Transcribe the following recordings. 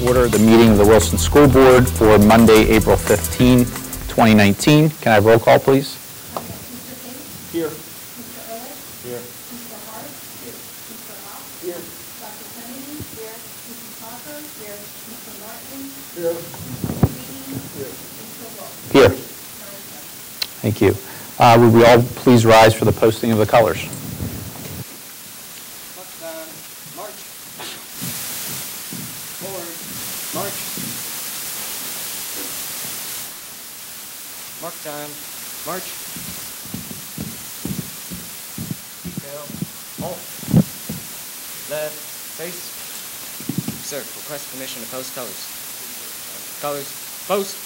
order the meeting of the Wilson School Board for Monday, April 15, 2019. Can I have roll call, please? Here. Mr. Ehrlich? Here. Mr. Hart? Here. Mr. Hoff? Here. Dr. Kennedy? Here. Mrs. Parker? Here. Mr. Martin? Here. Mr. Reedy? Here. Mr. Wolf? Here. 9 present. Thank you. Would we all please rise for the posting of the colors? March. Forward. March. Mark time. March. Detail. Halt. Left. Face. Sir, request permission to post colors. Colors. Post.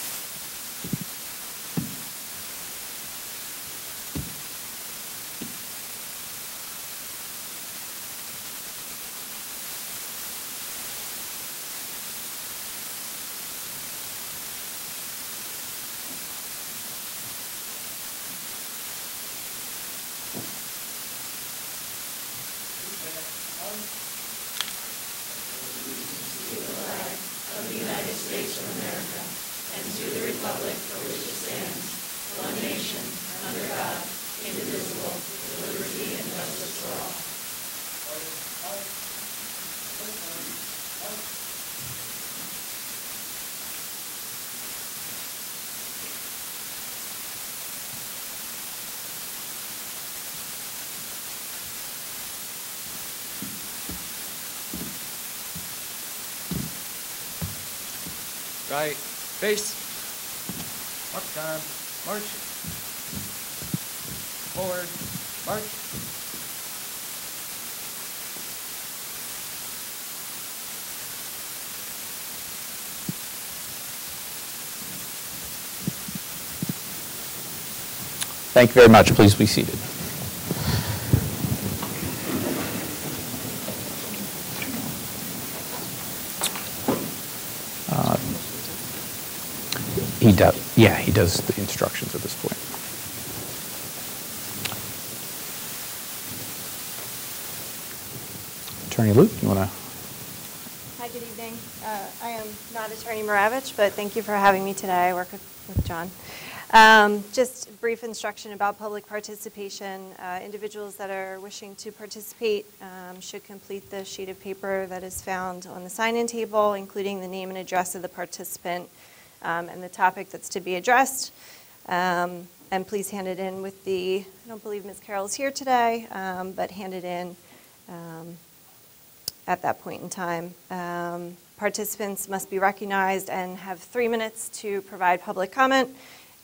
Right. Face. Mark time. March. Forward. March. Thank you very much. Please be seated. He does. Yeah, he does the instructions at this point. Attorney Luke, you want to? Hi, good evening. I am not Attorney Moravich, but thank you for having me today. I work with John. Just brief instruction about public participation. Individuals that are wishing to participate should complete the sheet of paper that is found on the sign-in table, including the name and address of the participant and the topic that's to be addressed. And please hand it in with I don't believe Ms. Carroll is here today, but hand it in at that point in time. Participants must be recognized and have 3 minutes to provide public comment.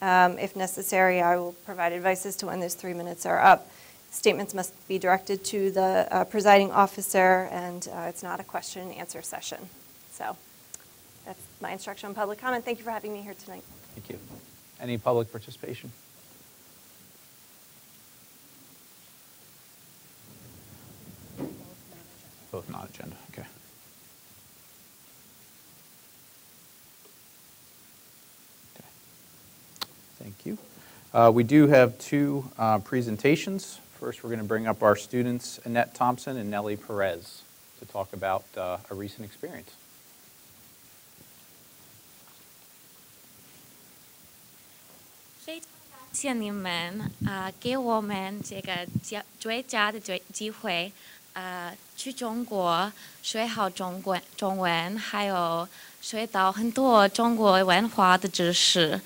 If necessary, I will provide advice as to when those 3 minutes are up. Statements must be directed to the presiding officer, and it's not a question and answer session. So that's my instruction on public comment. Thank you for having me here tonight. Thank you. Any public participation? Both non-agenda. Okay. Thank you. We do have two presentations. First, we're going to bring up our students, Annette Thompson and Nellie Perez, to talk about a recent experience. Thank 谢你们给我们这个最佳的机会去中国学好中文，还有学到很多中国文化的知识。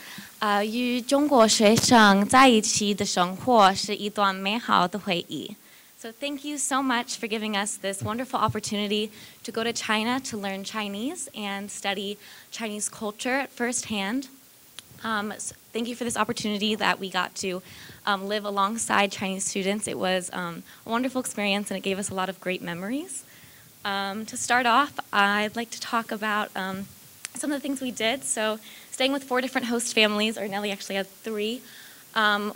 与中国学生在一起的生活是一段美好的回忆。So thank you so much for giving us this wonderful opportunity to go to China to learn Chinese and study Chinese culture firsthand. So thank you for this opportunity that we got to live alongside Chinese students. It was a wonderful experience and it gave us a lot of great memories. To start off, I'd like to talk about some of the things we did. So staying with 4 different host families, or Nellie actually had 3,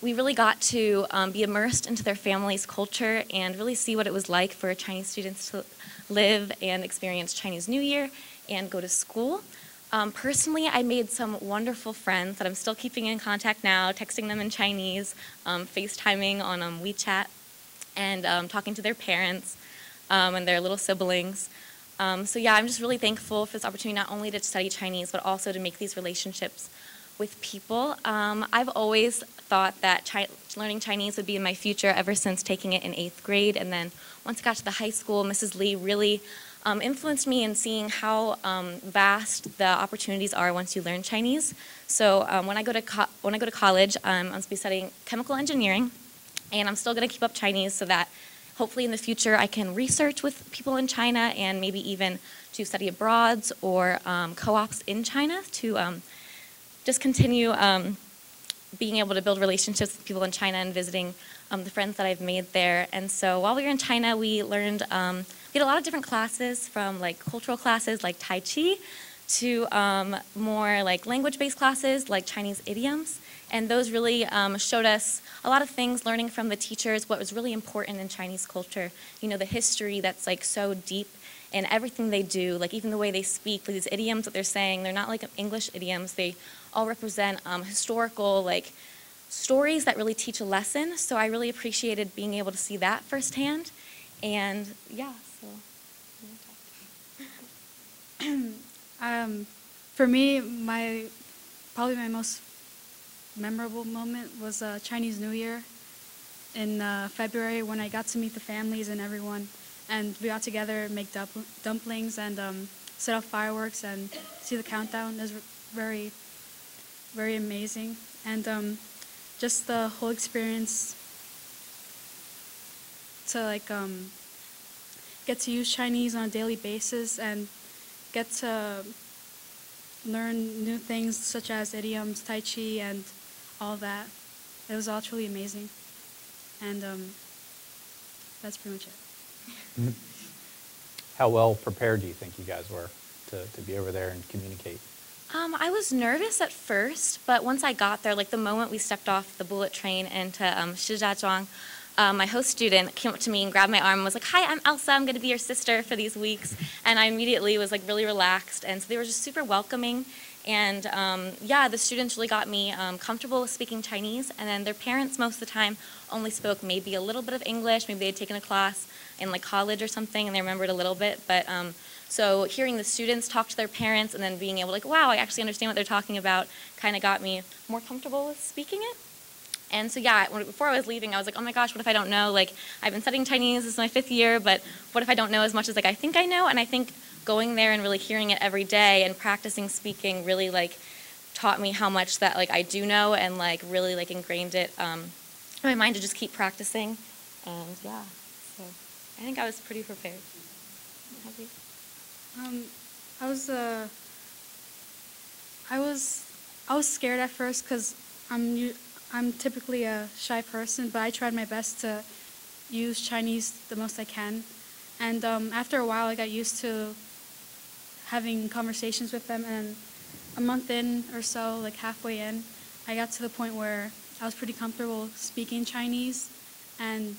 we really got to be immersed into their family's culture and really see what it was like for Chinese students to live and experience Chinese New Year and go to school. Personally, I made some wonderful friends that I'm still keeping in contact now, texting them in Chinese, FaceTiming on WeChat, and talking to their parents and their little siblings. So yeah, I'm just really thankful for this opportunity not only to study Chinese, but also to make these relationships with people. I've always thought that learning Chinese would be in my future ever since taking it in 8th grade. And then once I got to the high school, Mrs. Lee really influenced me in seeing how vast the opportunities are once you learn Chinese. So when I go to college, I'm going to be studying chemical engineering, and I'm still going to keep up Chinese so that hopefully in the future I can research with people in China and maybe even to study abroad or co-ops in China to just continue being able to build relationships with people in China and visiting the friends that I've made there. And so while we were in China, we learned, we had a lot of different classes, from like cultural classes like Tai Chi to more like language-based classes like Chinese idioms. And those really showed us a lot of things, learning from the teachers what was really important in Chinese culture. You know, the history that's like so deep in everything they do, like even the way they speak, these idioms that they're saying, they're not like English idioms. They all represent historical like stories that really teach a lesson. So I really appreciated being able to see that firsthand. And yeah, so. For me, probably my most memorable moment was Chinese New Year in February, when I got to meet the families and everyone, and we got together, make dumplings and set off fireworks and see the countdown. It was very, very amazing. And just the whole experience to like get to use Chinese on a daily basis and get to learn new things such as idioms, Tai Chi, and all that. It was all truly amazing. And that's pretty much it. How well prepared do you think you guys were to be over there and communicate? I was nervous at first, but once I got there, like the moment we stepped off the bullet train into Shijiazhuang, my host student came up to me and grabbed my arm and was like, "Hi, I'm Elsa. I'm going to be your sister for these weeks." And I immediately was like really relaxed. And so they were just super welcoming. And yeah, the students really got me comfortable with speaking Chinese. And then their parents most of the time only spoke maybe a little bit of English. Maybe they had taken a class in like college or something and they remembered a little bit. But so hearing the students talk to their parents and then being able to like, wow, I actually understand what they're talking about, kind of got me more comfortable with speaking it. And so yeah, before I was leaving, I was like, oh my gosh, what if I don't know? Like, I've been studying Chinese, this is my 5th year, but what if I don't know as much as like I think I know? And I think going there and really hearing it every day and practicing speaking really like taught me how much that like I do know, and like really like ingrained it in my mind to just keep practicing. And yeah, so I think I was pretty prepared. Have you? I was scared at first because I'm typically a shy person, but I tried my best to use Chinese the most I can. And after a while, I got used to having conversations with them. And a month in or so, like halfway in, I got to the point where I was pretty comfortable speaking Chinese and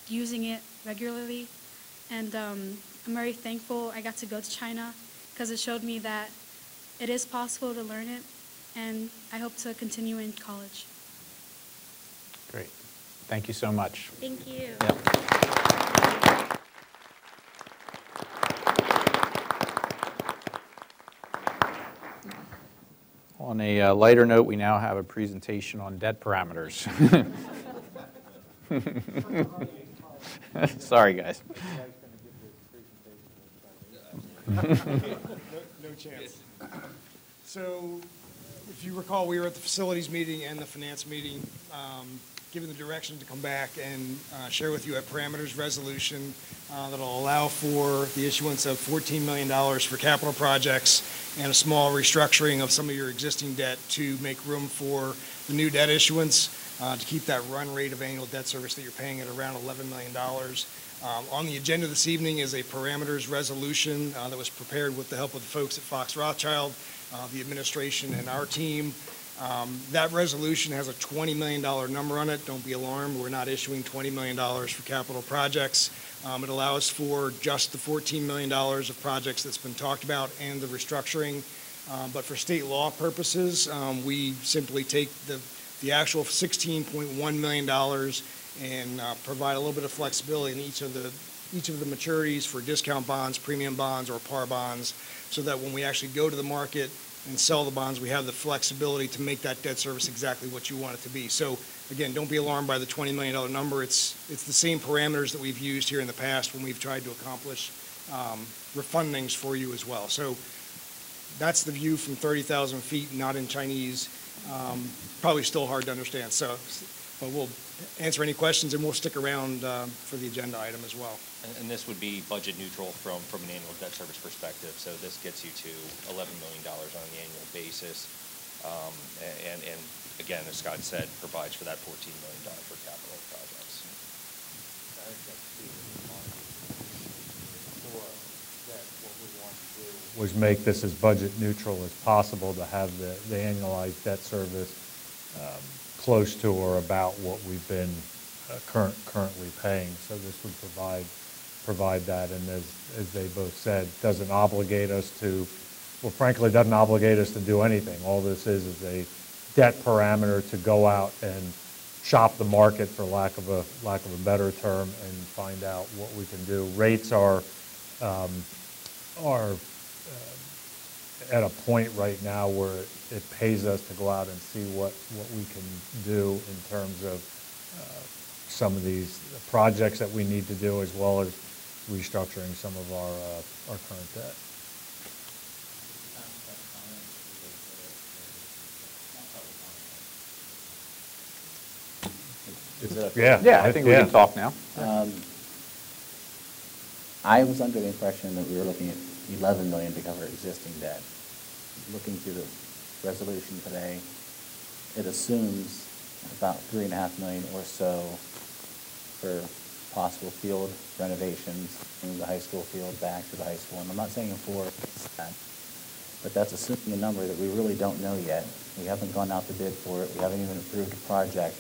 using it regularly. And I'm very thankful I got to go to China because it showed me that it is possible to learn it. And I hope to continue in college. Great. Thank you so much. Thank you. Yep. On a lighter note, we now have a presentation on debt parameters. Sorry, guys. No chance. So, if you recall, we were at the facilities meeting and the finance meeting, given the direction to come back and share with you a parameters resolution that'll allow for the issuance of $14 million for capital projects and a small restructuring of some of your existing debt to make room for the new debt issuance, to keep that run rate of annual debt service that you're paying at around $11 million. On the agenda this evening is a parameters resolution that was prepared with the help of the folks at Fox Rothschild, the administration, and our team. That resolution has a $20 million number on it. Don't be alarmed. We're not issuing $20 million for capital projects. It allows for just the $14 million of projects that's been talked about and the restructuring. But for state law purposes, we simply take the actual $16.1 million and provide a little bit of flexibility in each of the each of the maturities for discount bonds, premium bonds, or par bonds, so that when we actually go to the market and sell the bonds, we have the flexibility to make that debt service exactly what you want it to be. So again, don't be alarmed by the $20 million number. It's the same parameters that we've used here in the past when we've tried to accomplish refundings for you as well. So that's the view from 30,000 feet, not in Chinese. Probably still hard to understand. So, but we'll answer any questions, and we'll stick around for the agenda item as well. And this would be budget neutral from an annual debt service perspective. So this gets you to $11 million on an annual basis. And again, as Scott said, provides for that $14 million for capital projects. Was make this as budget neutral as possible to have the annualized debt service close to or about what we've been currently paying. So this would provide that, and as they both said, doesn't obligate us to, well, frankly, doesn't obligate us to do anything. All this is a debt parameter to go out and shop the market, for lack of a better term, and find out what we can do. Rates are at a point right now where it pays us to go out and see what we can do in terms of some of these projects that we need to do, as well as restructuring some of our current debt. Yeah, I think we can talk now. I was under the impression that we were looking at $11 million to cover existing debt. Looking through the resolution today, it assumes about $3.5 million or so for possible field renovations, bringing the high school field back to the high school. And I'm not saying for that, but that's assuming a number that we really don't know yet. We haven't gone out to bid for it. We haven't even approved a project.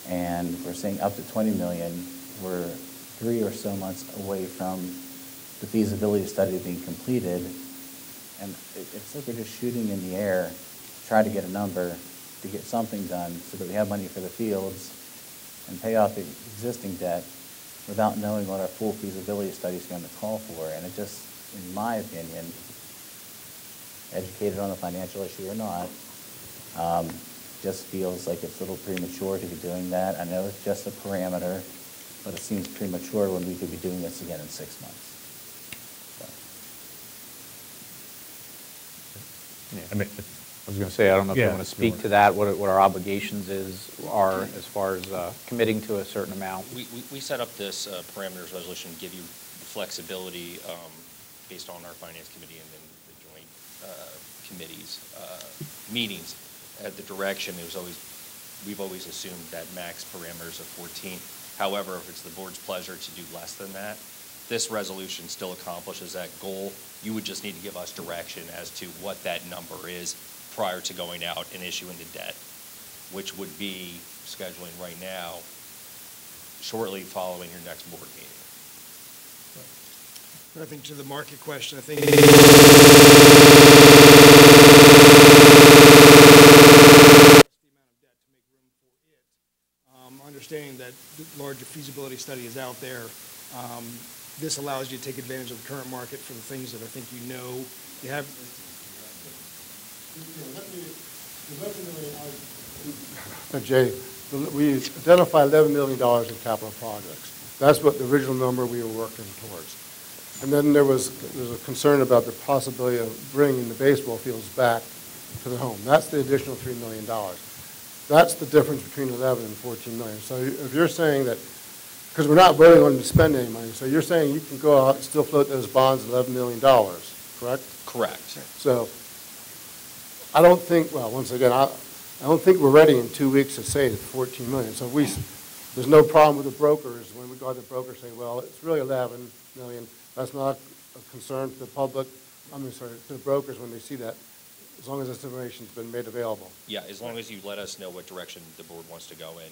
And we're saying up to $20 million. We're 3 or so months away from the feasibility study being completed. And it's like we're just shooting in the air, try to get a number to get something done so that we have money for the fields and pay off the existing debt without knowing what our full feasibility study is going to call for. And it just, in my opinion, educated on a financial issue or not, just feels like it's a little premature to be doing that. I know it's just a parameter, but it seems premature when we could be doing this again in 6 months. Yeah, I mean, I was going to say, I don't know if you want to speak to that, what our obligations are as far as committing to a certain amount. We set up this parameters resolution to give you flexibility based on our finance committee and then the joint committees meetings. At the direction, we've always assumed that max parameters of 14. However, if it's the board's pleasure to do less than that, this resolution still accomplishes that goal. You would just need to give us direction as to what that number is prior to going out and issuing the debt, which would be scheduling right now, shortly following your next board meeting. I think to the market question, I think understanding that the larger feasibility study is out there, this allows you to take advantage of the current market for the things that I think you know you have. Jay, we identified $11 million in capital projects. That's what the original number we were working towards. And then there was a concern about the possibility of bringing the baseball fields back to the home. That's the additional $3 million. That's the difference between 11 and 14 million. So if you're saying that, because we're not voting on to spend any money, so you're saying you can go out and still float those bonds at $11 million, correct? Correct. So I don't think, well, once again, I don't think we're ready in 2 weeks to say it's 14 million. So there's no problem with the brokers when we go to the broker saying, well, it's really 11 million. That's not a concern to the public, to the brokers when they see that, as long as this information's been made available. Yeah, as long as you let us know what direction the board wants to go in,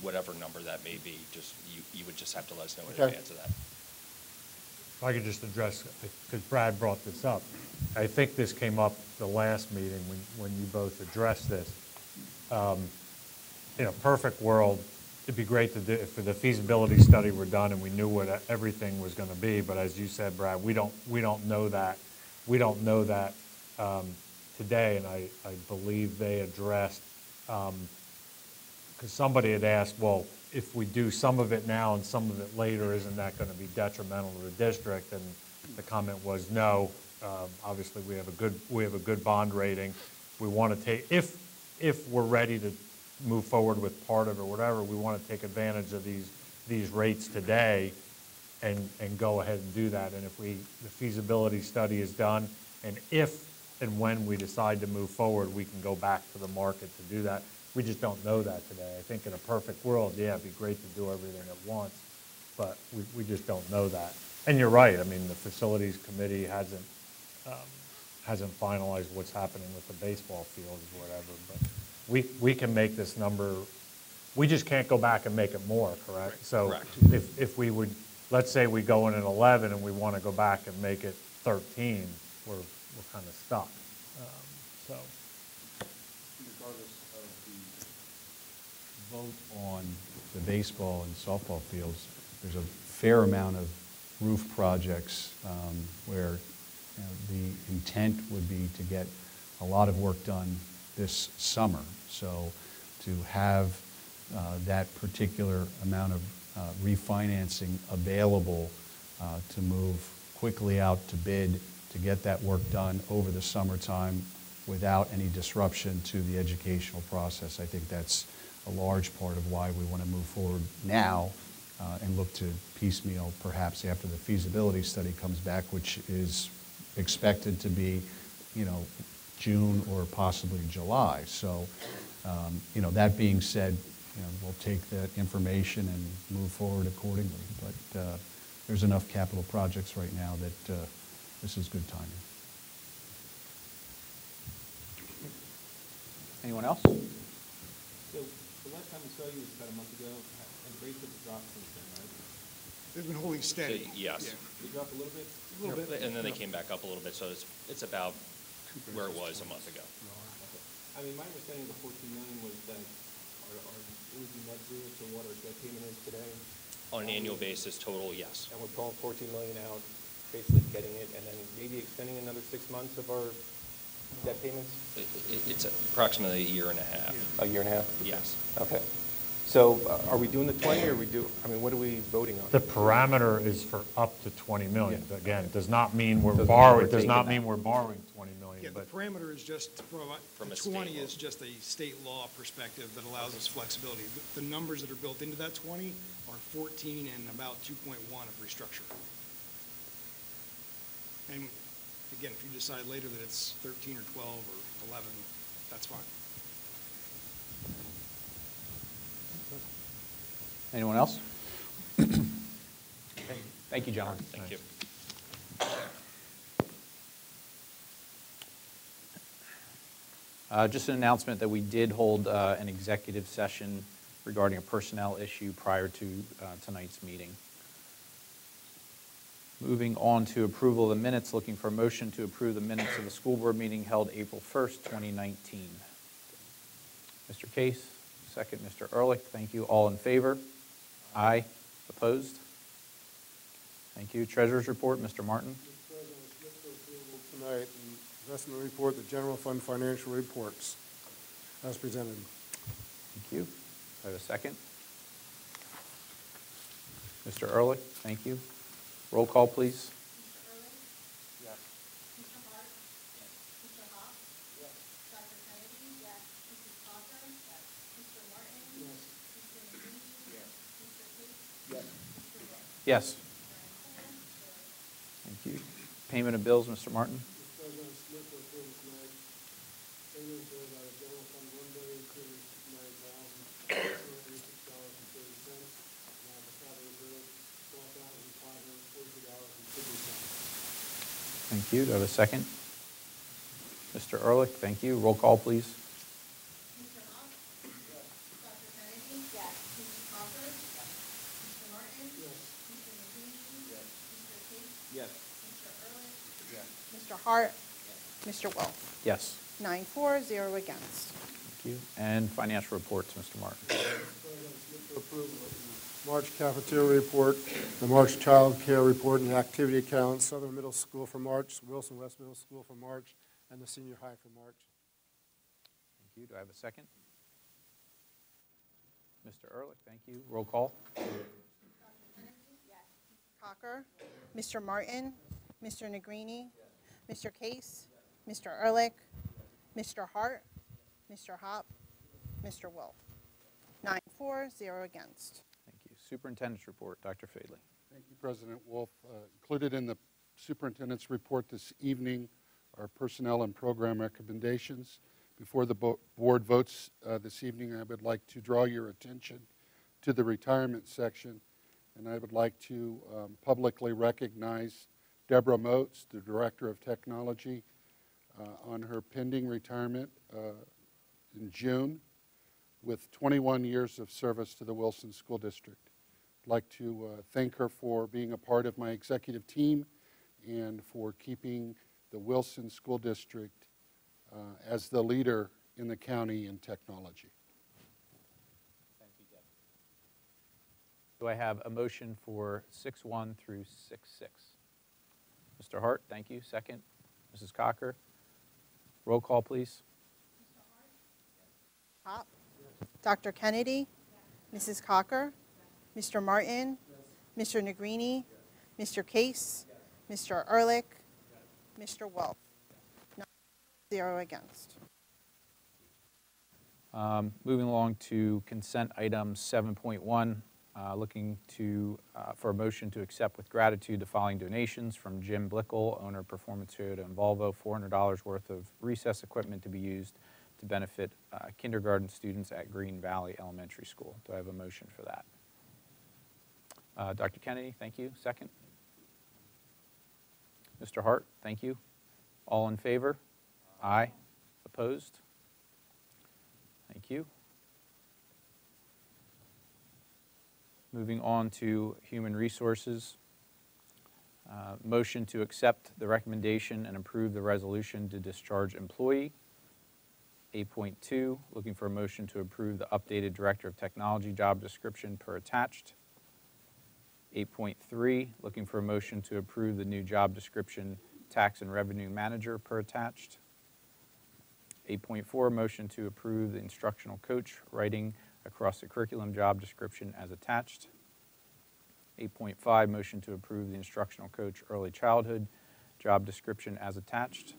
whatever number that may be, just you would just have to let us know in advance of that. If I could just address, because Brad brought this up, I think this came up the last meeting when you both addressed this. In a perfect world, it'd be great to do, if the feasibility study were done and we knew what everything was going to be, but as you said, Brad, we don't know that. We don't know that today, and I believe they addressed, because somebody had asked, well, if we do some of it now and some of it later, isn't that going to be detrimental to the district? And the comment was no. Obviously, we have a good bond rating. We want to take, if we're ready to move forward with part of it or whatever, we want to take advantage of these rates today and go ahead and do that. And if the feasibility study is done, and if and when we decide to move forward, we can go back to the market to do that. We just don't know that today. I think in a perfect world, yeah, it'd be great to do everything at once, but we just don't know that. And you're right. I mean, the facilities committee hasn't finalized what's happening with the baseball fields or whatever, but we can make this number. We just can't go back and make it more, correct? So Correct. if we would, let's say we go in at 11 and we want to go back and make it 13, we're kind of stuck. So. Regardless of the vote on the baseball and softball fields, there's a fair amount of roof projects where the intent would be to get a lot of work done this summer. So to have that particular amount of refinancing available to move quickly out to bid to get that work done over the summertime without any disruption to the educational process. I think that's a large part of why we want to move forward now and look to piecemeal perhaps after the feasibility study comes back, which is expected to be, June or possibly July. So, that being said, we'll take that information and move forward accordingly. But there's enough capital projects right now that this is good timing. Anyone else? So the last time we saw you was about a month ago, and the rates have dropped since then, right? They've been holding steady. Yes. They dropped a little bit? A little bit. And then they came back up a little bit, so it's about where it was a month ago. Okay. I mean, my understanding of the 14 million was that it would be net zero to what our debt payment is today. On an annual basis, total, yes. And we're pulling 14 million out, basically getting it, and then maybe extending another 6 months of our debt payments? It's approximately a year and a half. A year and a half? Yes. Okay. So are we doing the 20, or what are we voting on? The parameter is for up to 20 million. Yeah. Again, it does not mean we're Doesn't mean borrowing, we're it does taking not that. mean we're borrowing 20 million. Yeah, the But parameter is just, From the a state 20 law. is just a state law perspective that allows us flexibility. The numbers that are built into that 20 are 14 and about 2.1 of restructure. And again, if you decide later that it's 13 or 12 or 11, that's fine. Anyone else? Thank you, John. Thank you. Just an announcement that we did hold an executive session regarding a personnel issue prior to tonight's meeting. Moving on to approval of the minutes, looking for a motion to approve the minutes of the school board meeting held April 1st, 2019. Mr. Case, second, Mr. Ehrlich, thank you. All in favor? Aye. Opposed? Thank you. Treasurer's report, Mr. Martin. Mr. President, it's good for approval tonight, the investment report, the general fund financial reports, as presented. Thank you. Do I have a second? Mr. Ehrlich, thank you. Roll call, please. Mr. Ehrlich? Yes. Mr. Hart? Yes. Mr. Hawes? Yes. Dr. Kennedy? Yes. Mrs. Cocker? Yes. Mr. Martin? Yes. Mr. McGee? Yes. Mr. Tate? Yes. Mr. Wood? Yes. 9-4, carried. Thank you. Payment of bills, Mr. Martin. Mr. President, Smith for approval tonight. Payments are by the general fund, $1,259,686.30. Now the Federal Reserve, $12,540.50. Thank you. Do I have a second? Mr. Ehrlich, thank you. Roll call, please. Mr. Hawes? Yes. Dr. Kennedy? Yes. Mrs. Cocker? Yes. Mr. Martin? Yes. Mr. McGee? Yes. Mr. Tate? Yes. Mr. Ehrlich? Yes. Mr. Hart? Mr. Wolf? Yes. 9-4, 0 against. Thank you. And financial reports, Mr. Martin. Mr. President, Smith for Approve the March cafeteria report, the March child care report, and the activity account, Southern Middle School for March, Wilson West Middle School for March, and the senior high for March. Thank you. Do I have a second? Mr. Ehrlich, thank you. Roll call. Cocker, Mr. Martin, Mr. Negrini, Mr. Case, Mr. Ehrlich, Mr. Hart, Mr. Hop, Mr. Wolf. 9-4, 0 against. Thank you. Superintendent's report, Dr. Fadley. Thank you, President Wolf. Included in the superintendent's report this evening are personnel and program recommendations. Before the board votes this evening, I would like to draw your attention to the retirement section, and I would like to publicly recognize Deborah Moats, the Director of Technology, on her pending retirement in June with 21 years of service to the Wilson School District. I'd like to thank her for being a part of my executive team and for keeping the Wilson School District as the leader in the county in technology. Thank you, Deb. Do I have a motion for 6-1 through 6-6? Mr. Hart, thank you. Second. Mrs. Cocker. Roll call, please. Hop, Dr. Kennedy, Mrs. Cocker, Mr. Martin, Mr. Negrini, Mr. Case, Mr. Ehrlich, Mr. Wolf. 0 against. Moving along to consent item 7.1, looking for a motion to accept with gratitude the following donations from Jim Blickel, owner of Performance Toyota and Volvo, $400 worth of recess equipment to be used to benefit kindergarten students at Green Valley Elementary School. Do I have a motion for that? Dr. Kennedy, thank you. Second. Mr. Hart, thank you. All in favor? Aye. Opposed? Thank you. Moving on to Human Resources. Motion to accept the recommendation and approve the resolution to discharge employee. 8.2, looking for a motion to approve the updated Director of Technology job description per attached. 8.3, looking for a motion to approve the new job description Tax and Revenue Manager per attached. 8.4, motion to approve the instructional coach writing across the curriculum job description as attached. 8.5, motion to approve the instructional coach early childhood job description as attached.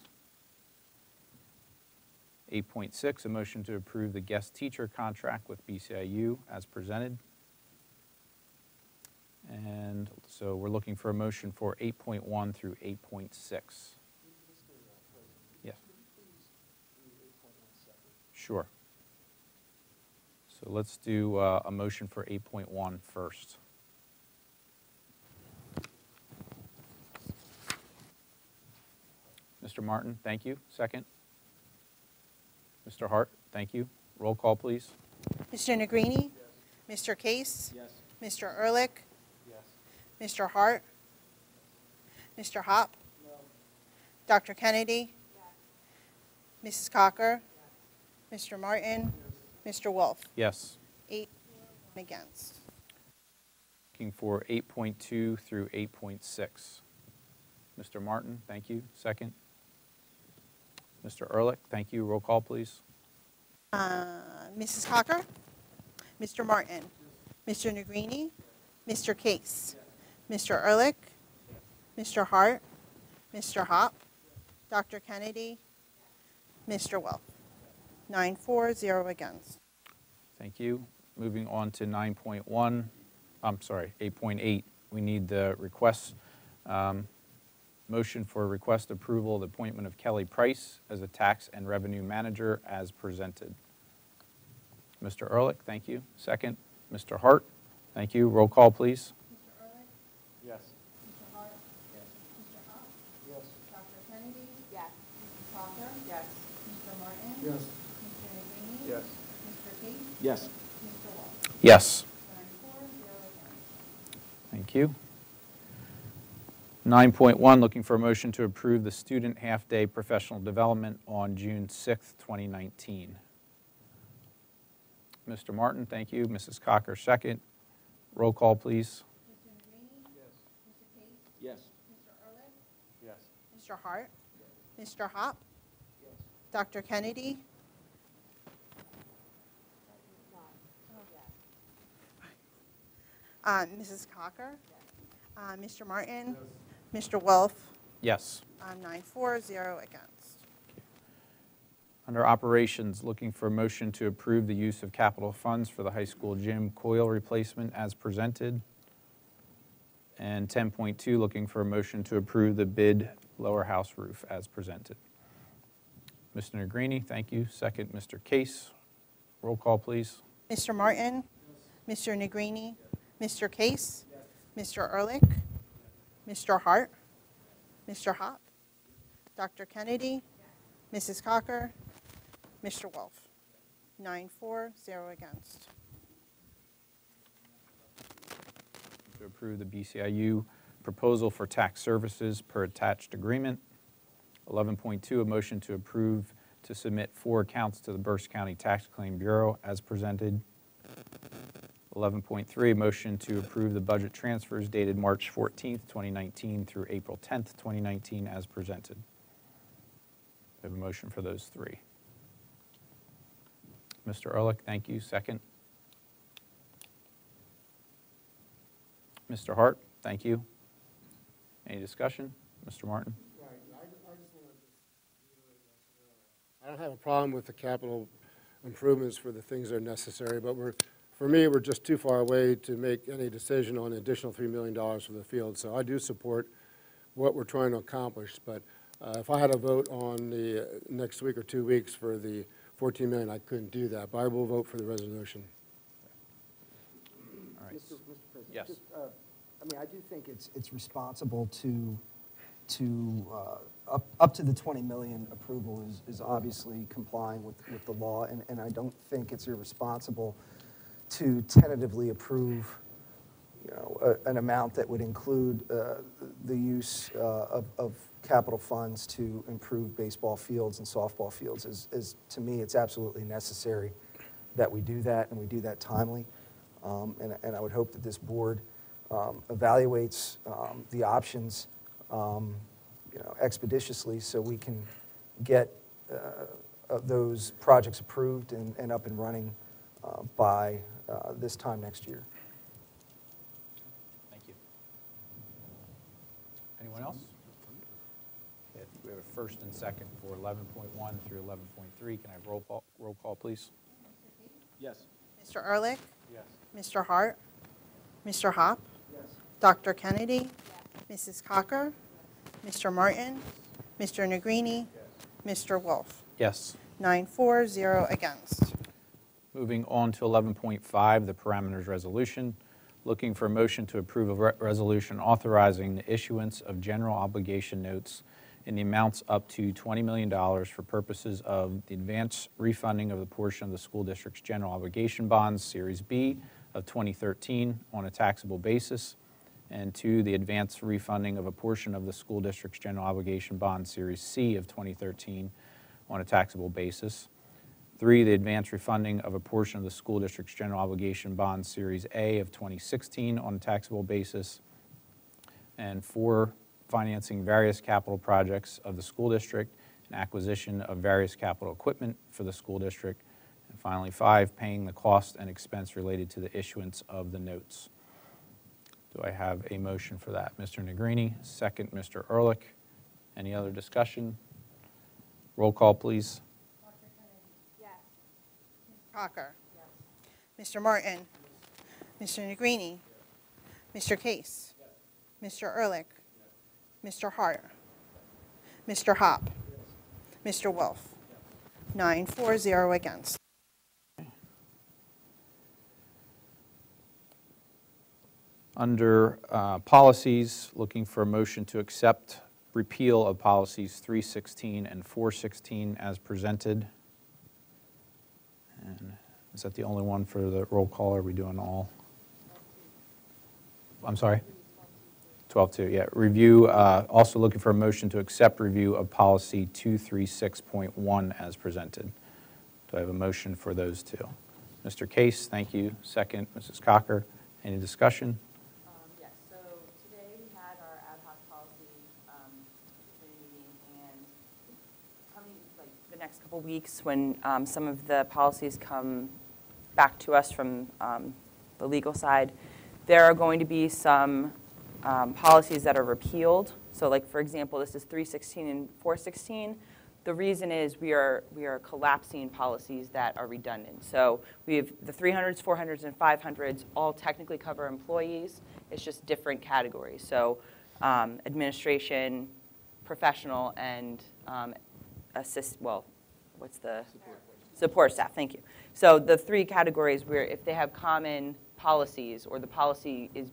8.6, a motion to approve the guest teacher contract with BCIU as presented. And so we're looking for a motion for 8.1 through 8.6. Yes. Sure. So let's do a motion for 8.1 first. Mr. Martin, thank you. Second. Mr. Hart, thank you. Roll call, please. Mr. Negrini? Yes. Mr. Case? Yes. Mr. Ehrlich? Yes. Mr. Hart? Mr. Hop? No. Dr. Kennedy? Yes. Mrs. Cocker? Yes. Mr. Martin? Yes. Mr. Wolf? Yes. 8 against. Looking for 8.2 through 8.6. Mr. Martin, thank you. Second. Mr. Ehrlich, thank you. Roll call, please. Mrs. Cocker? Mr. Martin? Mr. Negrini? Mr. Case? Mr. Ehrlich? Mr. Hart? Mr. Hop? Dr. Kennedy? Mr. Wolf? 9-4, 0 against. Thank you. Moving on to 8.8. We need the request, motion for request approval of the appointment of Kelly Price as a tax and revenue manager as presented. Mr. Ehrlich, thank you. Second. Mr. Hart, thank you. Roll call, please. Mr. Ehrlich? Yes. Mr. Hart? Yes. Mr. Hop? Yes. Dr. Kennedy? Yes. Mrs. Cocker? Yes. Mr. Martin? Yes. Mr. Negrini? Yes. Mr. Case? Yes. Mr. Wolf? Yes. 9-4, 0 against. Thank you. 9.1, looking for a motion to approve the student half-day professional development on June 6th, 2019. Mr. Martin, thank you. Mrs. Cocker, second. Roll call, please. Mr. Negrini? Yes. Mr. Case? Yes. Mr. Ehrlich? Yes. Mr. Hart? Mr. Hop? Dr. Kennedy? Mrs. Cocker? Mr. Martin? Mr. Wolf? Yes. 9-4, 0 against. Under Operations, looking for a motion to approve the use of capital funds for the high school gym coil replacement as presented. And 10.2, looking for a motion to approve the bid lower house roof as presented. Mr. Negrini, thank you. Second, Mr. Case. Roll call, please. Mr. Martin? Mr. Negrini? Mr. Case? Mr. Ehrlich? Mr. Hart? Mr. Hop? Dr. Kennedy? Mrs. Cocker? Mr. Wolf? 9-4, 0 against. To approve the BCIU proposal for tax services per attached agreement. 11.2, a motion to approve to submit 4 accounts to the Berks County Tax Claim Bureau as presented. 11.3, a motion to approve the budget transfers dated March 14th, 2019 through April 10th, 2019 as presented. We have a motion for those 3. Mr. Ehrlich, thank you. Second. Mr. Hart, thank you. Any discussion? Mr. Martin? I don't have a problem with the capital improvements for the things that are necessary, but for me, we're just too far away to make any decision on an additional $3 million for the field. So I do support what we're trying to accomplish, but if I had a vote on the next week or 2 weeks for the $14 million, I couldn't do that, but I will vote for the resolution. All right. Mr. President. Yes. Just, I mean, I do think it's responsible to up to the 20 million approval is obviously complying with the law, and I don't think it's irresponsible to tentatively approve, you know, an amount that would include the use of capital funds to improve baseball fields and softball fields. To me, it's absolutely necessary that we do that, and we do that timely. And I would hope that this board evaluates the options, you know, expeditiously, so we can get those projects approved and up and running by this time next year. Thank you. Anyone else? Okay, I think we have a first and second for 11.1 through 11.3. Can I have roll call, please? Yes. Mr. Ehrlich? Yes. Mr. Hart? Mr. Hop? Dr. Kennedy? Mrs. Cocker? Mr. Martin? Mr. Negrini? Mr. Wolf? Yes. 9-4, 0 against. Moving on to 11.5, the parameters resolution. Looking for a motion to approve a resolution authorizing the issuance of general obligation notes in the amounts up to $20 million for purposes of the advance refunding of the portion of the school district's general obligation bonds, Series B of 2013, on a taxable basis, and 2, the advance refunding of a portion of the school district's general obligation bond, Series C of 2013, on a taxable basis. 3, the advance refunding of a portion of the school district's general obligation bond, Series A of 2016, on a taxable basis. And 4, financing various capital projects of the school district and acquisition of various capital equipment for the school district. And finally, 5, paying the cost and expense related to the issuance of the notes. Do I have a motion for that? Mr. Negrini, second, Mr. Ehrlich. Any other discussion? Roll call, please. Cocker? Mr. Martin? Mr. Negrini? Mr. Case? Mr. Ehrlich? Mr. Hart? Mr. Hop? Mr. Wolf? 9-4, 0 against. Under policies, looking for a motion to accept repeal of policies 316 and 416 as presented. And is that the only one for the roll call? Are we doing all? I'm sorry? 12.2, yeah. Review, also looking for a motion to accept review of policy 236.1 as presented. Do I have a motion for those two? Mr. Case, thank you. Second, Mrs. Cocker. Any discussion? Yes, so today we had our ad hoc policy committee meeting, and coming, like, the next couple weeks, when some of the policies come back to us from the legal side, there are going to be some policies that are repealed. So, like, for example, this is 316 and 416. The reason is we are collapsing policies that are redundant. So we have the 300s, 400s, and 500s all technically cover employees. It's just different categories. So administration, professional, and support staff. Thank you. So the three categories where if they have common policies or the policy is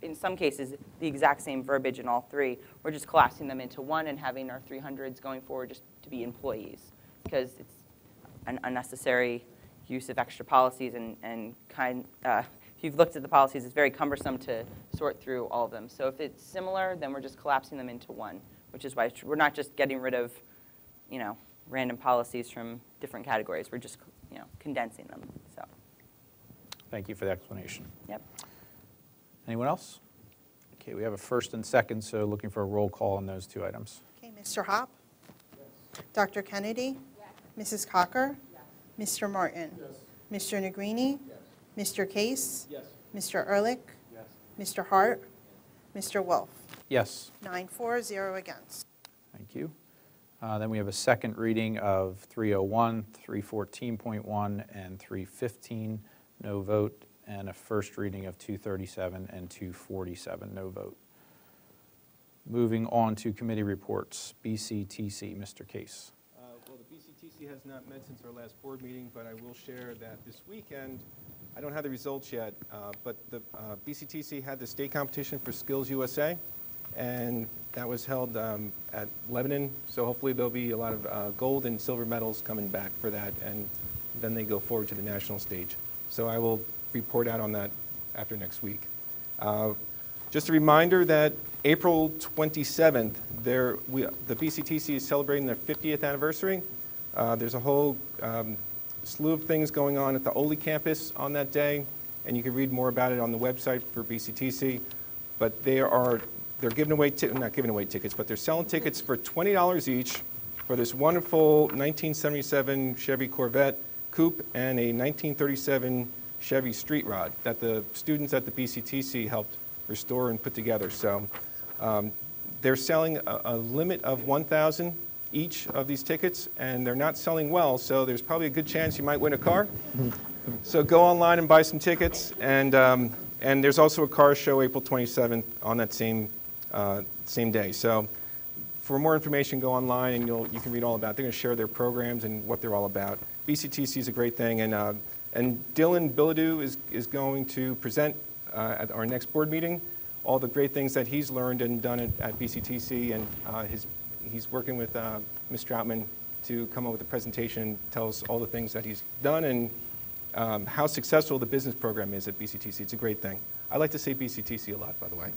in some cases the exact same verbiage in all three, we're just collapsing them into one and having our 300s going forward just to be employees, because it's an unnecessary use of extra policies and if you've looked at the policies, it's very cumbersome to sort through all of them. So if it's similar, then we're just collapsing them into one, which is why we're not just getting rid of, random policies from different categories. We're just, condensing them. So. Thank you for the explanation. Yep. Anyone else? Okay, we have a first and second, so looking for a roll call on those two items. Okay, Mr. Hop? Yes. Dr. Kennedy? Yes. Mrs. Cocker? Yes. Mr. Martin? Yes. Mr. Negrini? Yes. Mr. Case? Yes. Mr. Ehrlich? Yes. Mr. Hart? Mr. Wolf? Yes. 9-4, 0 against. Thank you. Then we have a second reading of 301, 314.1, and 315, no vote, and a first reading of 237 and 247, no vote. Moving on to committee reports, BCTC, Mr. Case. Well, the BCTC has not met since our last board meeting, but I will share that this weekend, I don't have the results yet, but the BCTC had the state competition for Skills USA, and that was held at Lebanon, so hopefully there'll be a lot of gold and silver medals coming back for that, and then they go forward to the national stage. So I will report out on that after next week. Just a reminder that April 27th, the BCTC is celebrating their 50th anniversary. There's a whole slew of things going on at the Ole campus on that day, and you can read more about it on the website for BCTC. But they're giving away, not giving away tickets, but they're selling tickets for $20 each for this wonderful 1977 Chevy Corvette Coupe and a 1937 Chevy Street Rod that the students at the BCTC helped restore and put together. So they're selling a limit of 1,000 each of these tickets, and they're not selling well, so there's probably a good chance you might win a car. So go online and buy some tickets, and there's also a car show April 27th on that same day. So for more information, go online and you can read all about it. They're going to share their programs and what they're all about. BCTC is a great thing, and Dylan Bilodeau is going to present at our next board meeting all the great things that he's learned and done at BCTC, and he's working with Ms. Troutman to come up with a presentation and tell us all the things that he's done and how successful the business program is at BCTC. It's a great thing. I like to say BCTC a lot, by the way.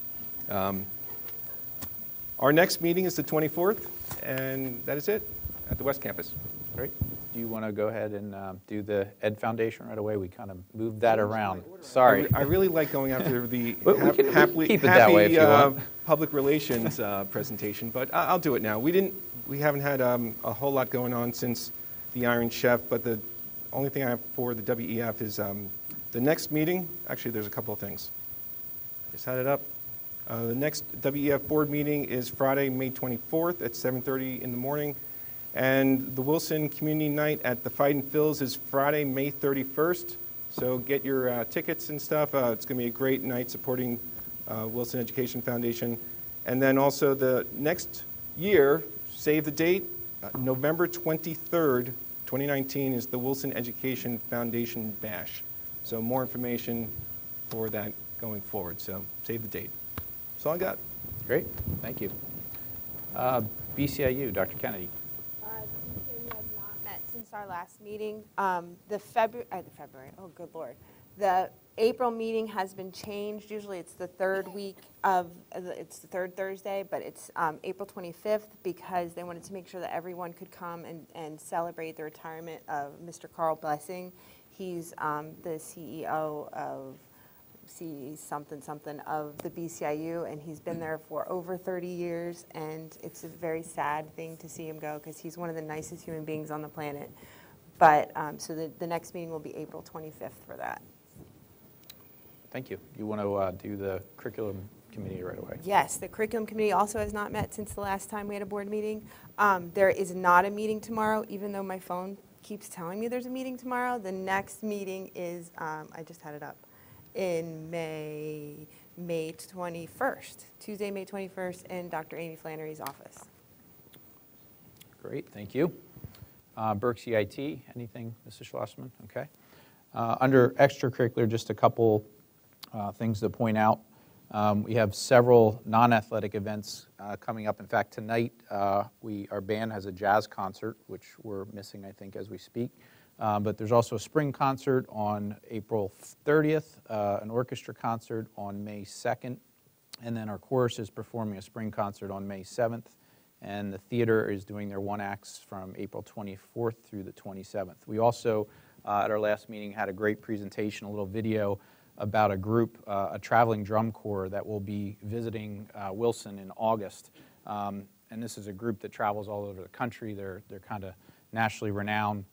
Our next meeting is the 24th, and that is it at the West Campus. Great. Do you want to go ahead and do the Ed Foundation right away? We kind of moved that around. Sorry. I really like going after the keep it that way if you want. Public relations presentation, but I'll do it now. We haven't had a whole lot going on since the Iron Chef, but the only thing I have for the WEF is the next meeting. Actually, there's a couple of things. Just had it up. The next WEF board meeting is Friday, May 24th at 7:30 in the morning. And the Wilson Community Night at the Fightin' Phils is Friday, May 31st. So get your tickets and stuff. It's going to be a great night supporting Wilson Education Foundation. And then also the next year, save the date, November 23rd, 2019 is the Wilson Education Foundation Bash. So more information for that going forward. So save the date. That's all I got. Great. Thank you. BCIU, Dr. Kennedy. We have not met since our last meeting. The April meeting has been changed. Usually it's the third week it's the third Thursday, but it's April 25th because they wanted to make sure that everyone could come and celebrate the retirement of Mr. Carl Blessing. He's the CEO of something of the BCIU, and he's been there for over 30 years, and it's a very sad thing to see him go because he's one of the nicest human beings on the planet. But, so the next meeting will be April 25th for that. Thank you. You want to do the curriculum committee right away? Yes, the curriculum committee also has not met since the last time we had a board meeting. There is not a meeting tomorrow, even though my phone keeps telling me there's a meeting tomorrow. The next meeting is, I just had it up, in May 21st, Tuesday, May 21st, in Dr. Amy Flannery's office. Great, thank you. Burke CIT, anything, Mrs. Schlossman? Okay. Under extracurricular, just a couple things to point out. We have several non-athletic events coming up. In fact, tonight our band has a jazz concert, which we're missing, I think, as we speak. But there's also a spring concert on April 30th, an orchestra concert on May 2nd, and then our chorus is performing a spring concert on May 7th, and the theater is doing their one acts from April 24th through the 27th. We also, at our last meeting, had a great presentation, a little video about a group, a traveling drum corps that will be visiting Wilson in August. And this is a group that travels all over the country. They're kind of nationally renowned.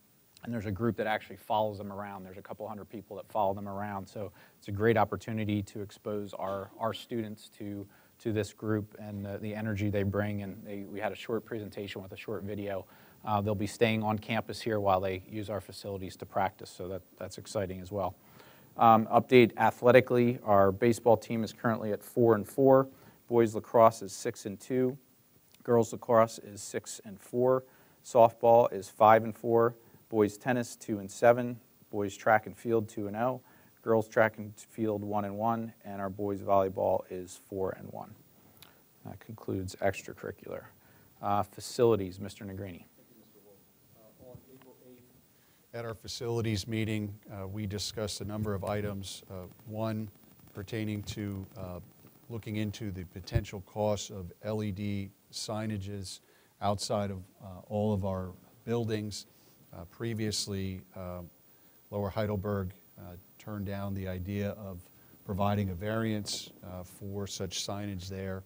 And there's a group that actually follows them around. There's a couple hundred people that follow them around. So it's a great opportunity to expose our students to this group and the energy they bring. And we had a short presentation with a short video. They'll be staying on campus here while they use our facilities to practice. So that's exciting as well. Update athletically, our baseball team is currently at 4-4. Boys lacrosse is 6-2. Girls lacrosse is 6-4. Softball is 5-4. Boys tennis 2-7. Boys track and field 2-0. Girls track and field 1-1. And our boys volleyball is 4-1. That concludes extracurricular. Facilities, Mr. Negrini. At our facilities meeting, we discussed a number of items. One pertaining to looking into the potential costs of LED signages outside of all of our buildings. Previously, Lower Heidelberg turned down the idea of providing a variance for such signage there.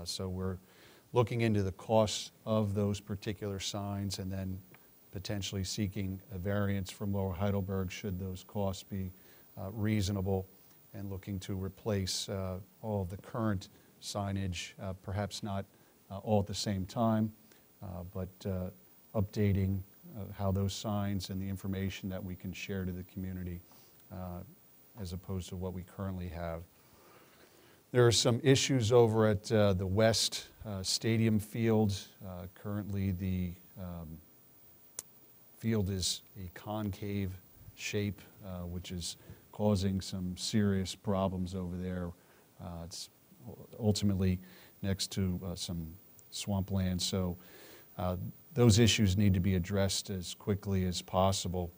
So we're looking into the costs of those particular signs and then potentially seeking a variance from Lower Heidelberg should those costs be reasonable, and looking to replace all of the current signage, perhaps not all at the same time, but updating how those signs and the information that we can share to the community as opposed to what we currently have. There are some issues over at the West Stadium field. Currently the field is a concave shape, which is causing some serious problems over there. It's ultimately next to some swampland, so those issues need to be addressed as quickly as possible.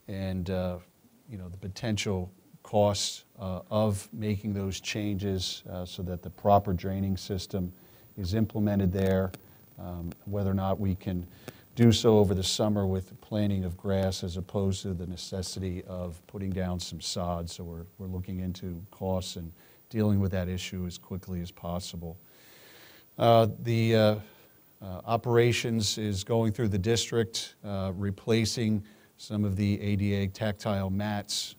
You know, the potential costs of making those changes so that the proper draining system is implemented there, whether or not we can do so over the summer with planting of grass as opposed to the necessity of putting down some sod. So we're looking into costs and dealing with that issue as quickly as possible. Operations is going through the district, replacing some of the ADA tactile mats.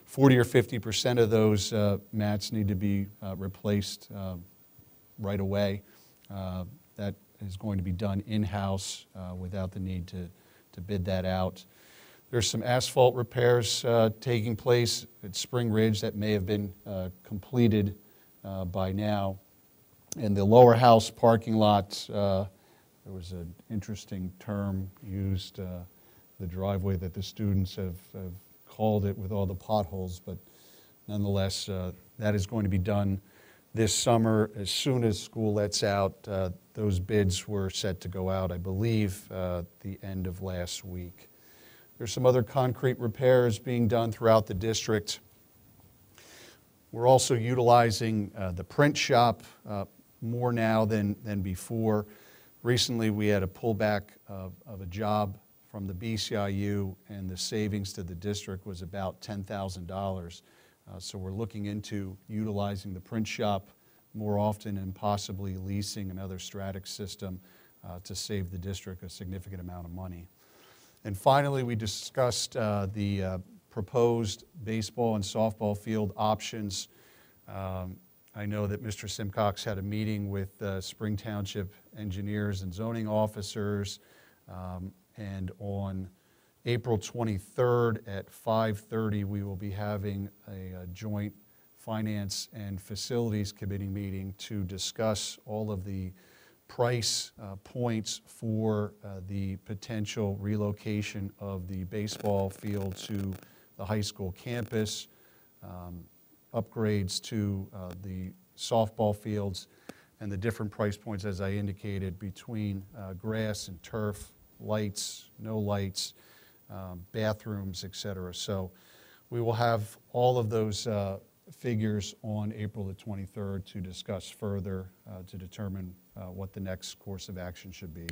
40 or 50% of those mats need to be replaced right away. That is going to be done in-house without the need to bid that out. There's some asphalt repairs taking place at Spring Ridge that may have been completed by now. In the lower house parking lot, there was an interesting term used, the driveway that the students have called it with all the potholes, but nonetheless, that is going to be done this summer. As soon as school lets out, those bids were set to go out, I believe, the end of last week. There's some other concrete repairs being done throughout the district. We're also utilizing the print shop more now than before. Recently, we had a pullback of a job from the BCIU, and the savings to the district was about $10,000. So we're looking into utilizing the print shop more often and possibly leasing another Stratix system to save the district a significant amount of money. And finally, we discussed the proposed baseball and softball field options. I know that Mr. Simcox had a meeting with Spring Township engineers and zoning officers, and on April 23rd at 5:30, we will be having a joint Finance and Facilities Committee meeting to discuss all of the price points for the potential relocation of the baseball field to the high school campus, upgrades to the softball fields, and the different price points, as I indicated, between grass and turf, lights, no lights, bathrooms, et cetera. So we will have all of those figures on April the 23rd to discuss further to determine what the next course of action should be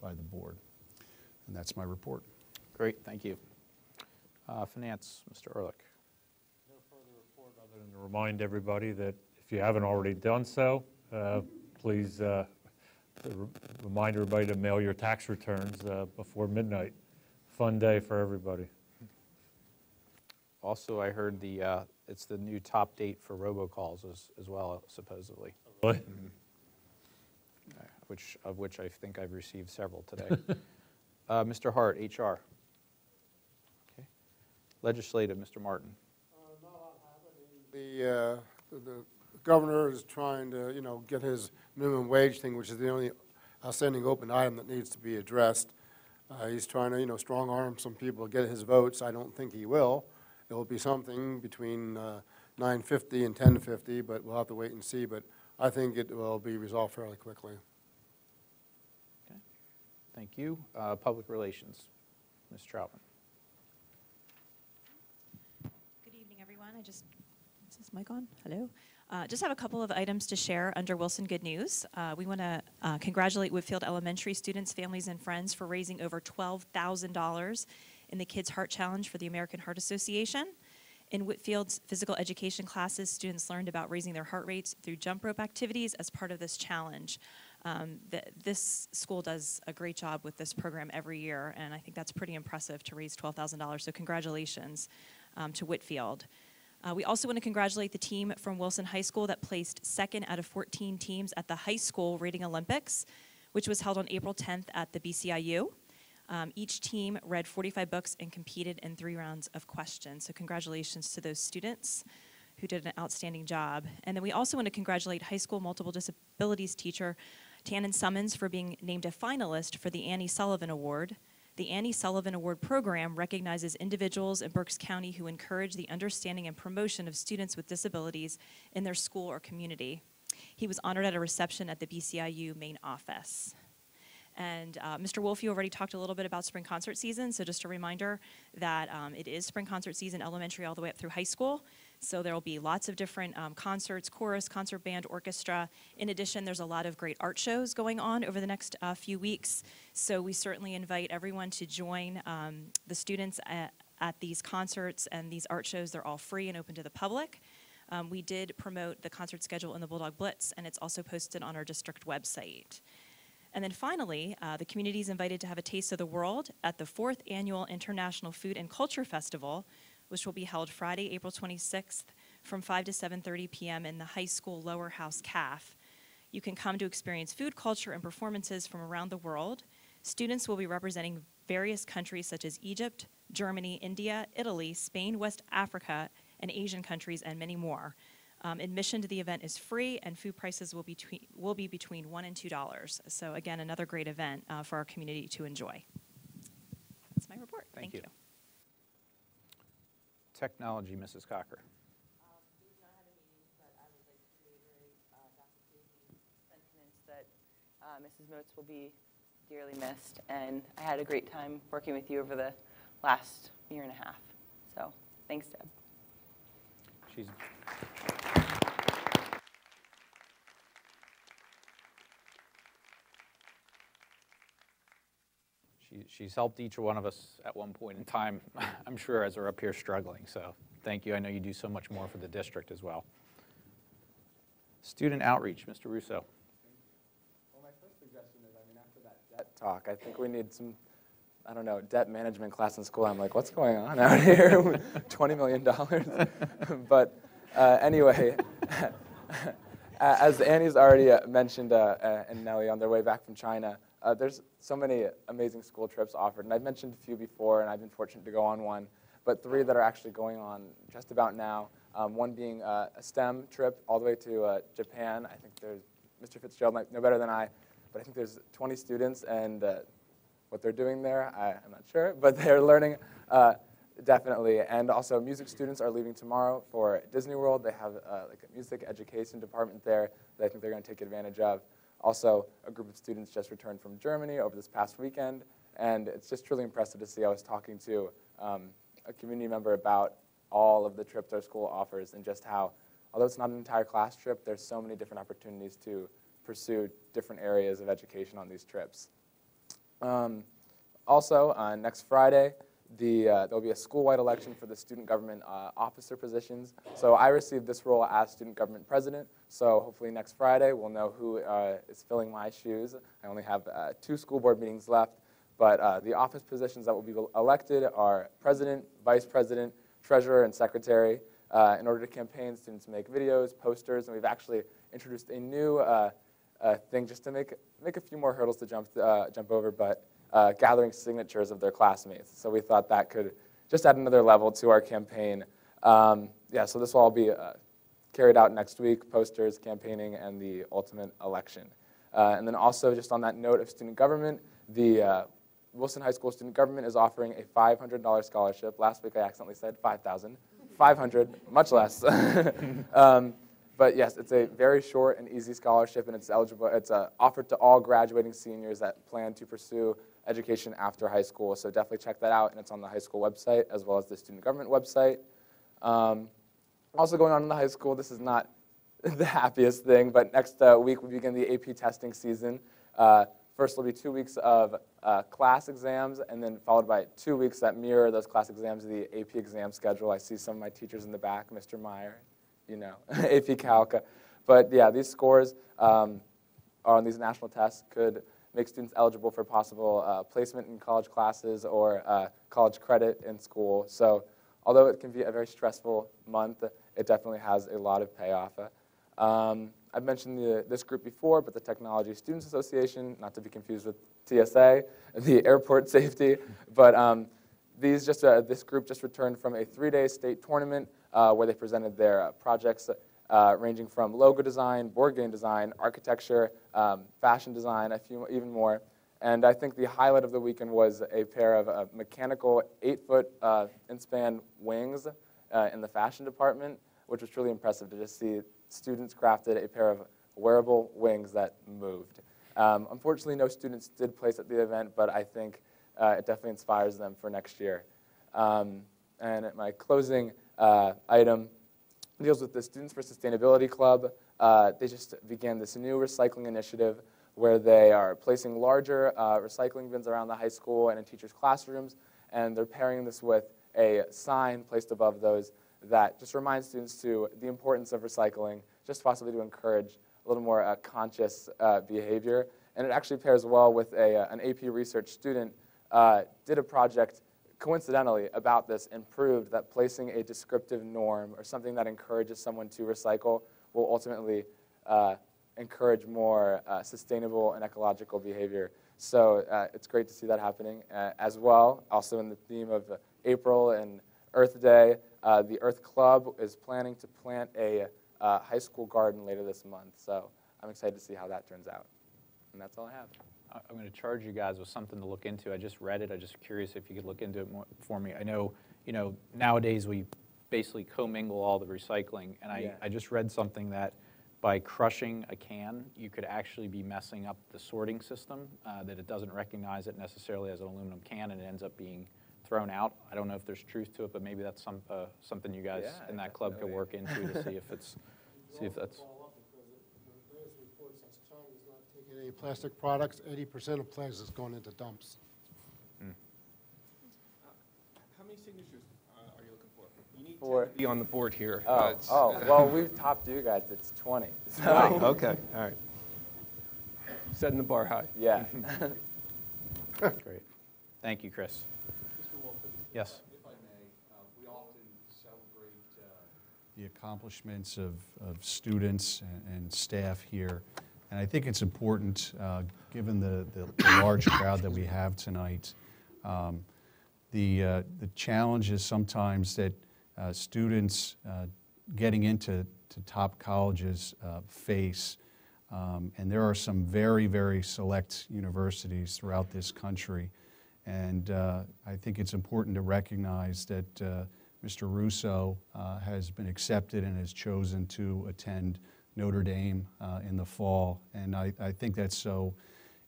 by the board. And that's my report. Great, thank you. Finance, Mr. Ehrlich. No further report other than to remind everybody that if you haven't already done so, please remind everybody to mail your tax returns before midnight. Fun day for everybody. Also, I heard it's the new top date for robocalls as well, supposedly. Really? Mm-hmm. Of which I think I've received several today. Mr. Hart, HR. Okay. Legislative, Mr. Martin. The governor is trying to, get his minimum wage thing, which is the only outstanding open item that needs to be addressed. He's trying to, strong arm some people to get his votes. I don't think he will. It will be something between 9:50 and 10:50, but we'll have to wait and see. But I think it will be resolved fairly quickly. Okay. Thank you. Public Relations, Ms. Troutman. Good evening, everyone. Is this mic on? Hello. Just have a couple of items to share under Wilson Good News. We want to congratulate Whitfield Elementary students, families, and friends for raising over $12,000 in the Kids Heart Challenge for the American Heart Association. In Whitfield's physical education classes, students learned about raising their heart rates through jump rope activities as part of this challenge. This school does a great job with this program every year, and I think that's pretty impressive to raise $12,000, so congratulations to Whitfield. We also want to congratulate the team from Wilson High School that placed second out of 14 teams at the High School Reading Olympics, which was held on April 10th at the BCIU. Each team read 45 books and competed in 3 rounds of questions. So congratulations to those students who did an outstanding job. And then we also want to congratulate high school multiple disabilities teacher Tannen Summons for being named a finalist for the Annie Sullivan Award. The Annie Sullivan Award program recognizes individuals in Berks County who encourage the understanding and promotion of students with disabilities in their school or community. He was honored at a reception at the BCIU main office. And Mr. Wolfe, you already talked a little bit about spring concert season, so just a reminder that it is spring concert season, elementary all the way up through high school. So there will be lots of different concerts, chorus, concert band, orchestra. In addition, there's a lot of great art shows going on over the next few weeks. So we certainly invite everyone to join the students at these concerts and these art shows. They're all free and open to the public. We did promote the concert schedule in the Bulldog Blitz, and it's also posted on our district website. And then finally, the community is invited to have a taste of the world at the 4th Annual International Food and Culture Festival, which will be held Friday, April 26th from 5 to 7:30 p.m. in the high school lower house CAF. You can come to experience food, culture, and performances from around the world. Students will be representing various countries such as Egypt, Germany, India, Italy, Spain, West Africa, and Asian countries, and many more. Admission to the event is free, and food prices will be between $1 and $2. So again, another great event for our community to enjoy. That's my report. Thank you. Technology, Mrs. Cocker. We do not have a meeting, but I would like to reiterate Dr. Casey's sentiments that Mrs. Moats will be dearly missed, and I had a great time working with you over the last year and a half. So thanks, Deb. She's helped each one of us at one point in time, I'm sure, as we're up here struggling. So thank you. I know you do so much more for the district as well. Student outreach, Mr. Russo. Well, my first suggestion is, after that debt talk, I think we need some, I don't know, debt management class in school. I'm like, what's going on out here? $20 million? But anyway, as Annie's already mentioned, and Nellie on their way back from China, there's so many amazing school trips offered. And I've mentioned a few before, and I've been fortunate to go on one, but 3 that are actually going on just about now. One being a STEM trip all the way to Japan. I think there's, Mr. Fitzgerald might know better than I, but I think there's 20 students, and what they're doing there, I'm not sure, but they're learning definitely. And also music students are leaving tomorrow for Disney World. They have like a music education department there that I think they're going to take advantage of. Also, a group of students just returned from Germany over this past weekend, and it's just truly impressive to see. I was talking to a community member about all of the trips our school offers and just how, although it's not an entire class trip, there's so many different opportunities to pursue different areas of education on these trips. Also, next Friday, there'll be a school-wide election for the student government officer positions. So I received this role as student government president. So hopefully next Friday we'll know who is filling my shoes. I only have 2 school board meetings left, but the office positions that will be elected are president, vice president, treasurer, and secretary. In order to campaign, students make videos, posters, and we've actually introduced a new thing just to make a few more hurdles to jump over, but gathering signatures of their classmates. So we thought that could just add another level to our campaign. Yeah, so this will all be carried out next week, posters, campaigning, and the ultimate election. And then also, just on that note of student government, the Wilson High School student government is offering a $500 scholarship. Last week I accidentally said $5,000. $500, much less. But yes, it's a very short and easy scholarship, and it's eligible. It's offered to all graduating seniors that plan to pursue education after high school. So definitely check that out, and it's on the high school website as well as the student government website. Also going on in the high school, this is not the happiest thing, but next week we begin the AP testing season. First will be 2 weeks of class exams, and then followed by 2 weeks that mirror those class exams, the AP exam schedule. I see some of my teachers in the back, Mr. Meyer, you know, AP Calc. But yeah, these scores on these national tests could make students eligible for possible placement in college classes or college credit in school. So although it can be a very stressful month, it definitely has a lot of payoff. I've mentioned this group before, but the Technology Students Association, not to be confused with TSA, the airport safety, but this group just returned from a 3-day state tournament where they presented their projects ranging from logo design, board game design, architecture, fashion design, a few even more. And I think the highlight of the weekend was a pair of mechanical 8-foot in-span wings in the fashion department, which was truly impressive to just see students crafted a pair of wearable wings that moved. Unfortunately, no students did place at the event, but I think it definitely inspires them for next year. And my closing item deals with the Students for Sustainability Club. They just began this new recycling initiative where they are placing larger recycling bins around the high school and in teachers' classrooms, and they're pairing this with a sign placed above those that just reminds students to the importance of recycling, just possibly to encourage a little more conscious behavior. And it actually pairs well with an AP research student did a project coincidentally about this and proved that placing a descriptive norm or something that encourages someone to recycle will ultimately encourage more sustainable and ecological behavior. So it's great to see that happening as well. Also in the theme of April and Earth Day, the Earth Club is planning to plant a high school garden later this month. So I'm excited to see how that turns out. And that's all I have. I'm going to charge you guys with something to look into. I just read it. I'm just curious if you could look into it more for me. I know, nowadays we basically commingle all the recycling, and I just read something that by crushing a can, you could actually be messing up the sorting system, that it doesn't recognize it necessarily as an aluminum can, and it ends up being thrown out. I don't know if there's truth to it, but maybe that's something you guys in that club could work into to see if that's. Any plastic products, 80% of plastics is going into dumps. many signatures are you looking for? You need 4. to be on the board here. Well, we've topped you guys. It's 20. So. Oh, okay, all right. Setting the bar high. Yeah. Great. Thank you, Chris. Mr. Wolf, Yes. If I may, we often celebrate the accomplishments of students and staff here. And I think it's important, given the large crowd that we have tonight, the challenges sometimes that students getting into top colleges face. And there are some very, very select universities throughout this country. And I think it's important to recognize that Mr. Russo has been accepted and has chosen to attend Notre Dame in the fall. And I think that's so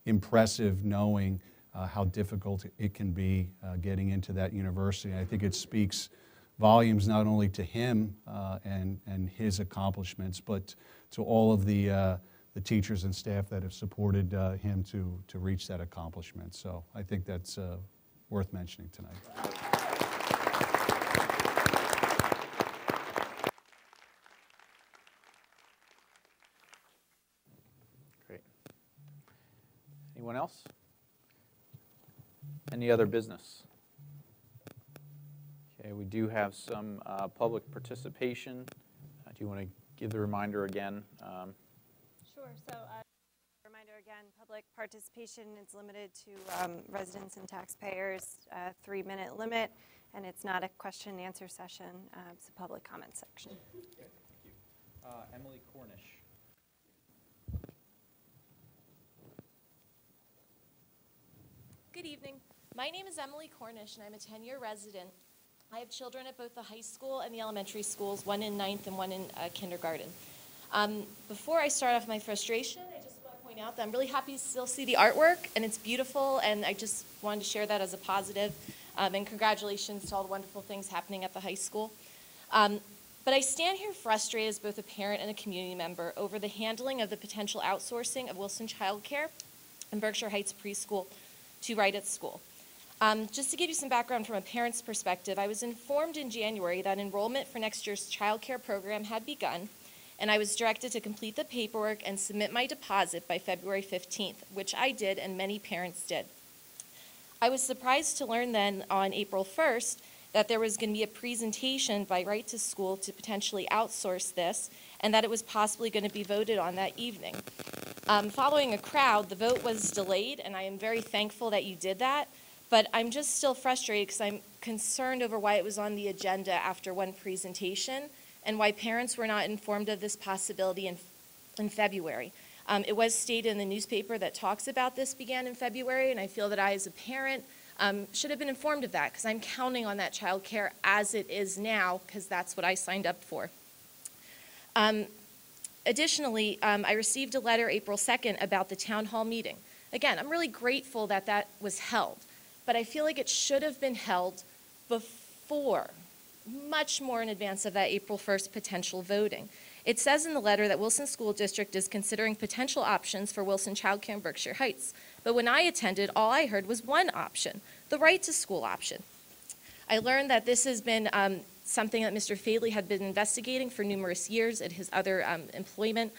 impressive, knowing how difficult it can be getting into that university. I think it speaks volumes not only to him and his accomplishments, but to all of the teachers and staff that have supported him to reach that accomplishment. So I think that's worth mentioning tonight. Great. Anyone else? Any other business? Okay, we do have some public participation. Do you want to give the reminder again? Sure. So, reminder again, public participation is limited to residents and taxpayers, 3-minute limit, and it's not a question and answer session. It's a public comment section. Okay, thank you. Emily Cornish. Good evening. My name is Emily Cornish, and I'm a 10-year resident. I have children at both the high school and the elementary schools, one in 9th and one in kindergarten. Before I start off my frustration, I just want to point out that I'm really happy to still see the artwork, and it's beautiful, and I just wanted to share that as a positive. And congratulations to all the wonderful things happening at the high school. But I stand here frustrated as both a parent and a community member over the handling of the potential outsourcing of Wilson Child Care and Berkshire Heights Preschool to Right at School. Just to give you some background from a parent's perspective, I was informed in January that enrollment for next year's child care program had begun, and I was directed to complete the paperwork and submit my deposit by February 15th, which I did and many parents did. I was surprised to learn then on April 1st that there was going to be a presentation by Right to School to potentially outsource this, and that it was possibly going to be voted on that evening. Following a crowd, the vote was delayed, and I am very thankful that you did that, but I'm just still frustrated because I'm concerned over why it was on the agenda after one presentation and why parents were not informed of this possibility in February. It was stated in the newspaper that talks about this began in February, and I feel that I, as a parent, should have been informed of that because I'm counting on that child care as it is now because that's what I signed up for. Additionally, I received a letter April 2nd about the town hall meeting. Again, I'm really grateful that that was held, but I feel like it should have been held before, much more in advance of that April 1st potential voting. It says in the letter that Wilson School District is considering potential options for Wilson Child Care in Berkshire Heights. But when I attended, all I heard was one option, the Right to School option. I learned that this has been something that Mr. Fadley had been investigating for numerous years at his other employment,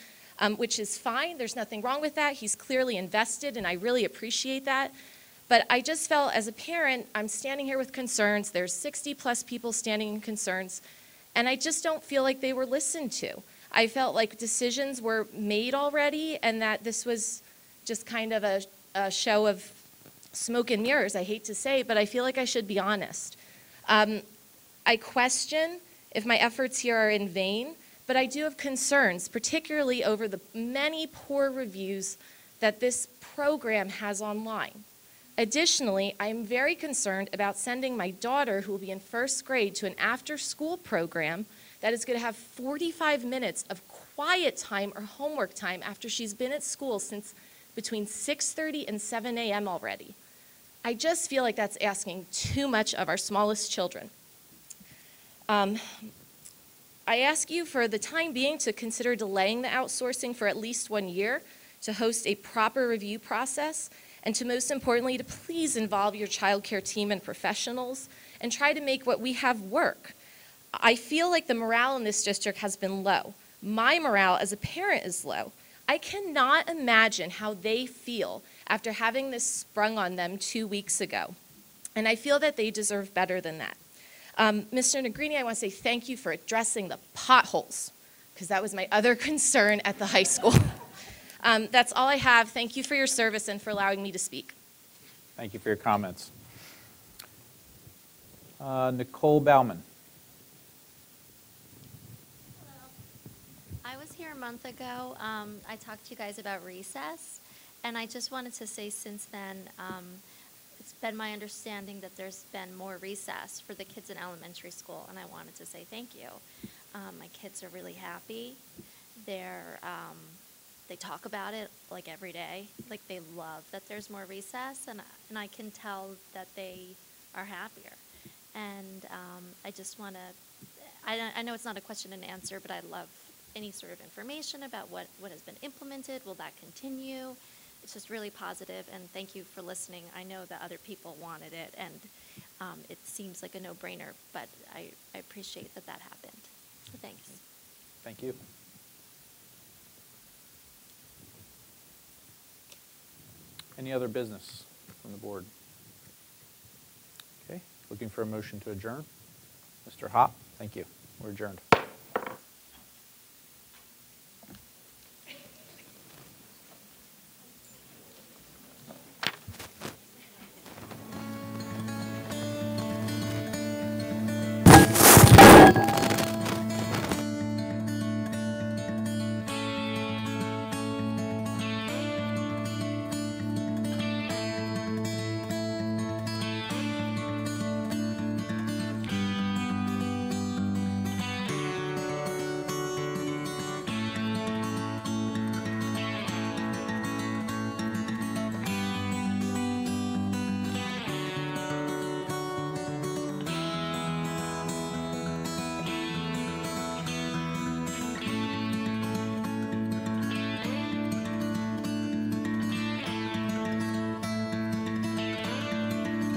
which is fine. There's nothing wrong with that. He's clearly invested, and I really appreciate that. But I just felt, as a parent, I'm standing here with concerns. There's 60-plus people standing in concerns, and I just don't feel like they were listened to. I felt like decisions were made already and that this was just kind of a show of smoke and mirrors, I hate to say, but I feel like I should be honest. I question if my efforts here are in vain, but I do have concerns, particularly over the many poor reviews that this program has online. Additionally, I am very concerned about sending my daughter, who will be in first grade, to an after-school program that is going to have 45 minutes of quiet time or homework time after she's been at school since between 6:30 and 7 a.m. already. I just feel like that's asking too much of our smallest children. I ask you for the time being to consider delaying the outsourcing for at least 1 year to host a proper review process, and to most importantly, to please involve your child care team and professionals and try to make what we have work. I feel like the morale in this district has been low. My morale as a parent is low. I cannot imagine how they feel after having this sprung on them 2 weeks ago. And I feel that they deserve better than that. Mr. Negrini, I want to say thank you for addressing the potholes, because that was my other concern at the high school. That's all I have. Thank you for your service and for allowing me to speak. Thank you for your comments. Nicole Bauman. I was here a month ago. I talked to you guys about recess, and I just wanted to say since then, it's been my understanding that there's been more recess for the kids in elementary school, and I wanted to say thank you. My kids are really happy. They talk about it like every day. Like they love that there's more recess, and I can tell that they are happier. And I just want to, I know it's not a question and answer, but I'd love any sort of information about what has been implemented. Will that continue? It's just really positive, and thank you for listening. I know that other people wanted it, and it seems like a no-brainer, but I appreciate that happened. So thanks. Thank you. Any other business from the board? Okay, looking for a motion to adjourn. Mr. Hopp, thank you. We're adjourned.